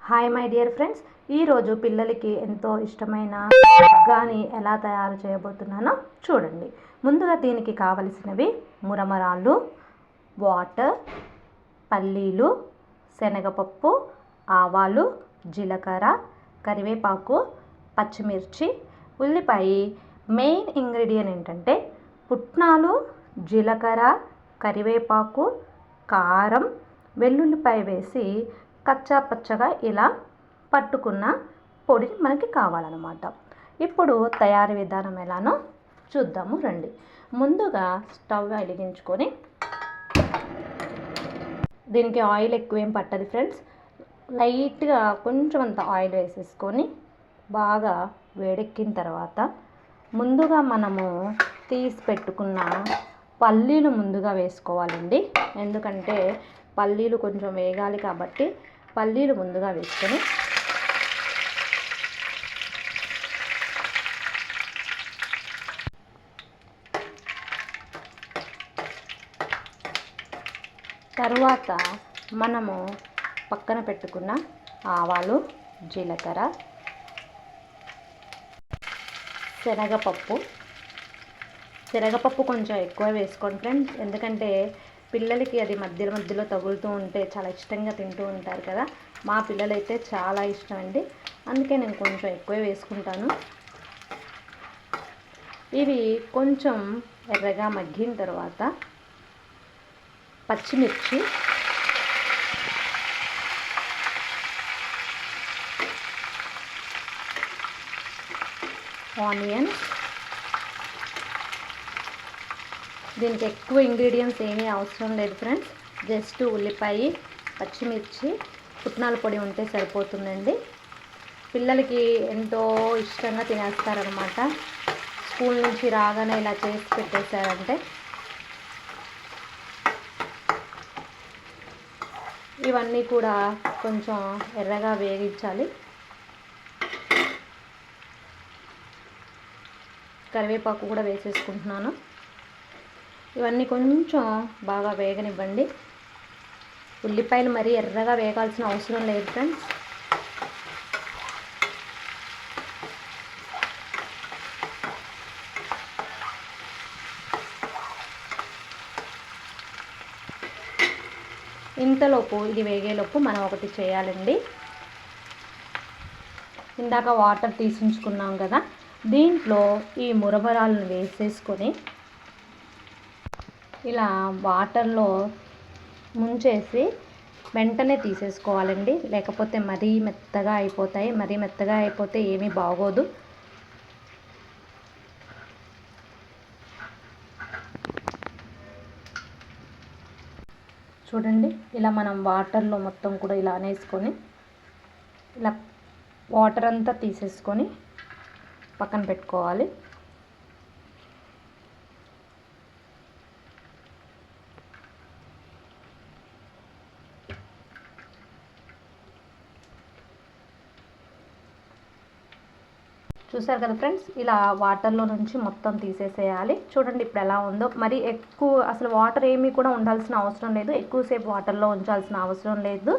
Hi my dear friends, ఈరోజు పిల్లలకి ఎంతో ఇష్టమైన గాని ఎలా తయారు చేయబోతున్నానో చూడండి. ముందుగా దీనికి కావలసినవి మురమరాళ్ళు, వాటర్, పల్లీలు, శనగపప్పు, ఆవాలు, జీలకర్ర, కరివేపాకు, పచ్చిమిర్చి, ఉల్లిపాయ. మెయిన్ ఇంగ్రీడియంట్ ఏంటంటే పుట్నాలు, జీలకర్ర, కరివేపాకు, కారం, వెల్లుల్లిపాయ వేసి కచ్చా పచ్చగా ఇలా పట్టుకున్న పొడి మనకి కావాలన్నమాట. ఇప్పుడు తయారీ విధానం ఎలానో చూద్దాము రండి. ముందుగా స్టవ్ వెలిగించుకొని, దీనికి ఆయిల్ ఎక్కువేం పట్టదు ఫ్రెండ్స్, లైట్గా కొంచెం అంత ఆయిల్ వేసేసుకొని బాగా వేడెక్కిన తర్వాత ముందుగా మనము తీసి పెట్టుకున్న పల్లీలు ముందుగా వేసుకోవాలండి. ఎందుకంటే పల్లీలు కొంచెం వేగాలి కాబట్టి పల్లీలు ముందుగా వేసుకొని తర్వాత మనము పక్కన పెట్టుకున్న ఆవాలు, జీలకర్ర, శనగపప్పు కొంచెం ఎక్కువ వేసుకోండి ఫ్రెండ్స్, ఎందుకంటే పిల్లలకి అది మధ్య మధ్యలో తగులుతూ ఉంటే చాలా ఇష్టంగా తింటూ ఉంటారు కదా. మా పిల్లలైతే చాలా ఇష్టం అండి, అందుకే నేను కొంచెం ఎక్కువ వేసుకుంటాను. ఇవి కొంచెం ఎర్రగా మగ్గిన తర్వాత పచ్చిమిర్చి, ఆనియన్స్. దీనికి ఎక్కువ ఇంగ్రీడియంట్స్ ఏమీ అవసరం లేదు ఫ్రెండ్స్, జస్ట్ ఉల్లిపాయ, పచ్చిమిర్చి, పుట్నాల పొడి ఉంటే సరిపోతుందండి. పిల్లలకి ఎంతో ఇష్టంగా తినేస్తారనమాట. స్కూల్ నుంచి రాగానే ఇలా చేసి పెట్టేశారంటే. ఇవన్నీ కూడా కొంచెం ఎర్రగా వేగించాలి. కరివేపాకు కూడా వేసేసుకుంటున్నాను. ఇవన్నీ కొంచెం బాగా వేగనివ్వండి. ఉల్లిపాయలు మరీ ఎర్రగా వేగాల్సిన అవసరం లేదు ఫ్రెండ్స్. ఇంతలోపు ఇది వేగేలోపు మనం ఒకటి చేయాలండి. ఇందాక వాటర్ తీసించుకున్నాం కదా, దీంట్లో ఈ మురమరాలను వేసేసుకొని ఇలా వాటర్లో ముంచేసి వెంటనే తీసేసుకోవాలండి, లేకపోతే మరీ మెత్తగా అయిపోతాయి. మరీ మెత్తగా అయిపోతే ఏమీ బాగోదు. చూడండి, ఇలా మనం వాటర్లో మొత్తం కూడా ఇలా అనేసుకొని ఇలా వాటర్ అంతా తీసేసుకొని పక్కన పెట్టుకోవాలి. చూసారు కదా ఫ్రెండ్స్, ఇలా వాటర్లో నుంచి మొత్తం తీసేసేయాలి. చూడండి ఇప్పుడు ఎలా ఉందో. మరి ఎక్కువ అసలు వాటర్ ఏమీ కూడా ఉండాల్సిన అవసరం లేదు, ఎక్కువసేపు వాటర్లో ఉంచాల్సిన అవసరం లేదు.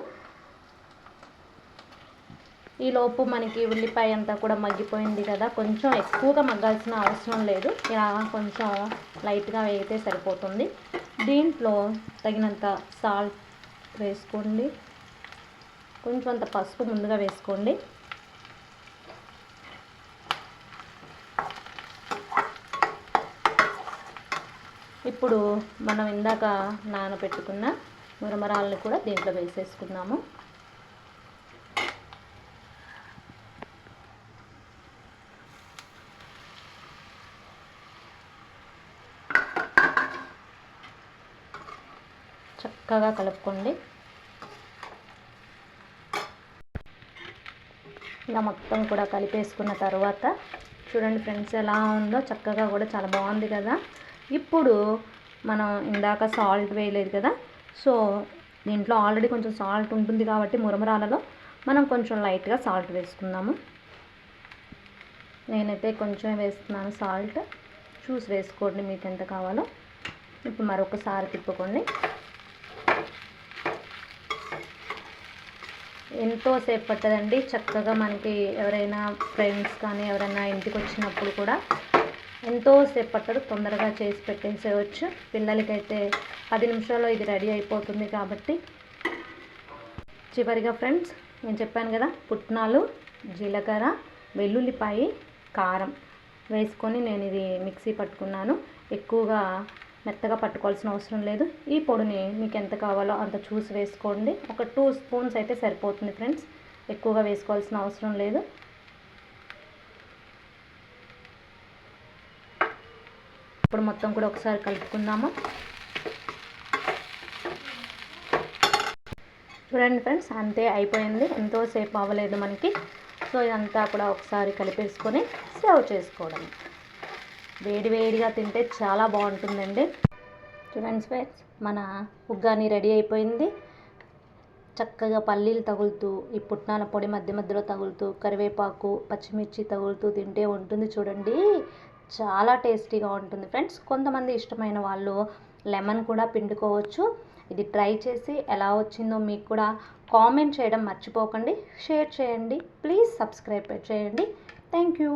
ఈలోపు మనకి ఉల్లిపాయ అంతా కూడా మగ్గిపోయింది కదా, కొంచెం ఎక్కువగా మగ్గాల్సిన అవసరం లేదు, ఇలా కొంచెం లైట్గా వేగితే సరిపోతుంది. దీంట్లో తగినంత సాల్ట్ వేసుకోండి, కొంచెం అంత పసుపు ముందుగా వేసుకోండి. ఇప్పుడు మనం ఇందాక నానబెట్టుకున్న మురమరాలను కూడా దీంట్లో వేసేసుకున్నాము. చక్కగా కలుపుకోండి. ఇలా మొత్తం కూడా కలిపేసుకున్న తర్వాత చూడండి ఫ్రెండ్స్ ఎలా ఉందో, చక్కగా కూడా చాలా బాగుంది కదా. ఇప్పుడు మనం ఇందాక సాల్ట్ వేయలేదు కదా, సో దీంట్లో ఆల్రెడీ కొంచెం సాల్ట్ ఉంటుంది కాబట్టి మురమరాలలో మనం కొంచెం లైట్గా సాల్ట్ వేసుకుందాము. నేనైతే కొంచెం వేస్తున్నాను సాల్ట్, చూసి వేసుకోండి మీకు ఎంత కావాలో. ఇప్పుడు మరొకసారి తిప్పుకోండి. ఎంతో సేపు పట్టదండి. చక్కగా మనకి ఎవరైనా ఫ్రెండ్స్ కానీ ఎవరైనా ఇంటికి వచ్చినప్పుడు కూడా ఎంతో సేపు పట్టదు, తొందరగా చేసి పెట్టేసేయచ్చు. పిల్లలకైతే 10 నిమిషాల్లో ఇది రెడీ అయిపోతుంది. కాబట్టి చివరిగా ఫ్రెండ్స్ నేను చెప్పాను కదా, పుట్నాలు, జీలకర్ర, వెల్లుల్లిపాయి, కారం వేసుకొని నేను ఇది మిక్సీ పట్టుకున్నాను. ఎక్కువగా మెత్తగా పట్టుకోవాల్సిన అవసరం లేదు. ఈ పొడిని మీకు ఎంత కావాలో అంత చూసి వేసుకోండి. ఒక 2 స్పూన్స్ అయితే సరిపోతుంది ఫ్రెండ్స్, ఎక్కువగా వేసుకోవాల్సిన అవసరం లేదు. ఇప్పుడు మొత్తం కూడా ఒకసారి కలుపుకుందాము. చూడండి ఫ్రెండ్స్, అంతే అయిపోయింది. ఎంతో సేపు అవ్వలేదు మనకి. సో ఇదంతా కూడా ఒకసారి కలిపేసుకొని సర్వ్ చేసుకోవడం. వేడి వేడిగా తింటే చాలా బాగుంటుందండి. చూడండి ఫ్రెండ్స్, మన ఉగ్గాని రెడీ అయిపోయింది. చక్కగా పల్లీలు తగులుతూ, ఈ పుట్నాల పొడి మధ్య మధ్యలో తగులుతూ, కరివేపాకు, పచ్చిమిర్చి తగులుతూ తింటే ఉంటుంది చూడండి, చాలా టేస్టీగా ఉంటుంది ఫ్రెండ్స్. కొంతమంది ఇష్టమైన వాళ్ళు లెమన్ కూడా పిండుకోవచ్చు. ఇది ట్రై చేసి ఎలా వచ్చిందో మీకు కూడా కామెంట్ చేయడం మర్చిపోకండి. షేర్ చేయండి, ప్లీజ్ సబ్స్క్రైబ్ చేయండి. Thank you.